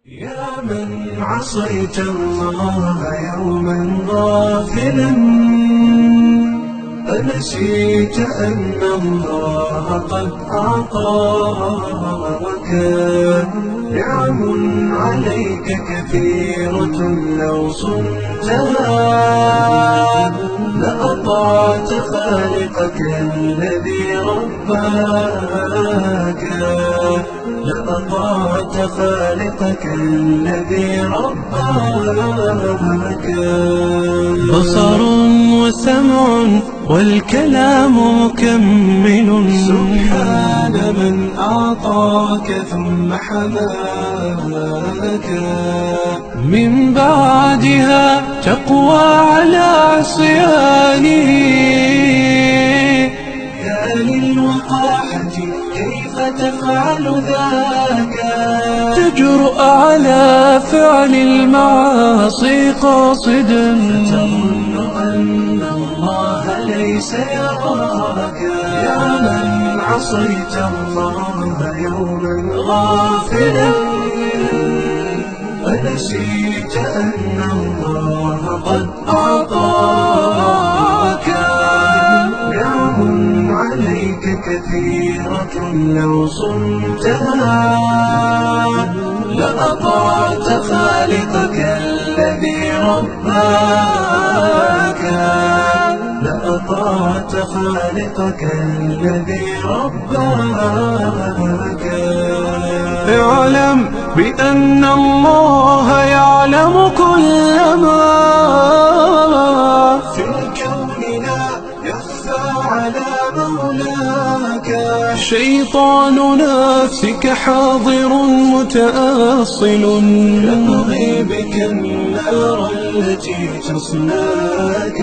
يا من عصيت الله يوما غافلا، أنسيت أن الله قد أعطاك نعم عليك كثيرة، لو صنتها لأطعت خالقك الذي رباك، لأطعت خالقك الذي رباك. بصر وسمع والكلام مكمل، سبحان من أعطاك ثم حماك. من بعدها تقوى على عصيانه، يا للوقاحة كيف تفعل ذاك؟ تجرؤ على فعل المعاصي قاصدا، فتظن أن الله ليس يراك. يا من عصيت الله يوما غافلا، أنسيت أن الله قد أعطاك نعم عليك كثيرة، لو صنتها لأطعت خالقك الذي رباك، لأطعت خالقك الذي رباك. اعلم بأن الله يعلم كل ما في الكون لا يخفى على مولاك. شيطان نفسك حاضر متأصل، يبغي بك النار التي تصلاك.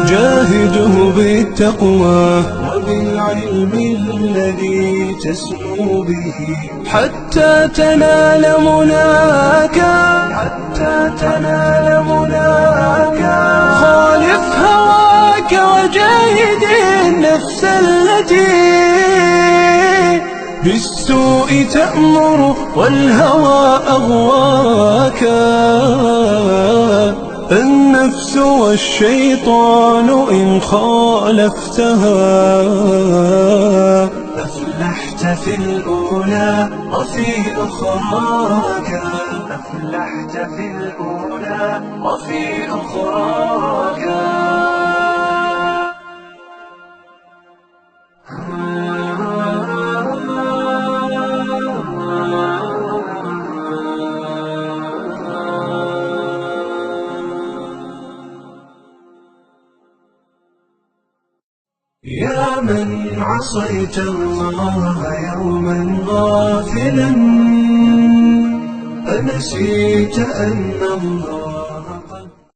جاهده بالتقوى وبالعلم الذي تسمو به، حتى تنال مناك، حتى تنال مناك. خالف هواك وجاهد النفس التي بالسوء تأمر والهوى أغواك. النفس والشيطان إن خالفتها أفلحت في الأولى وفي أخراك، أفلحت في الأولى وفي أخراك. يا من عصيت الله يوما غافلا، أنسيت أن الله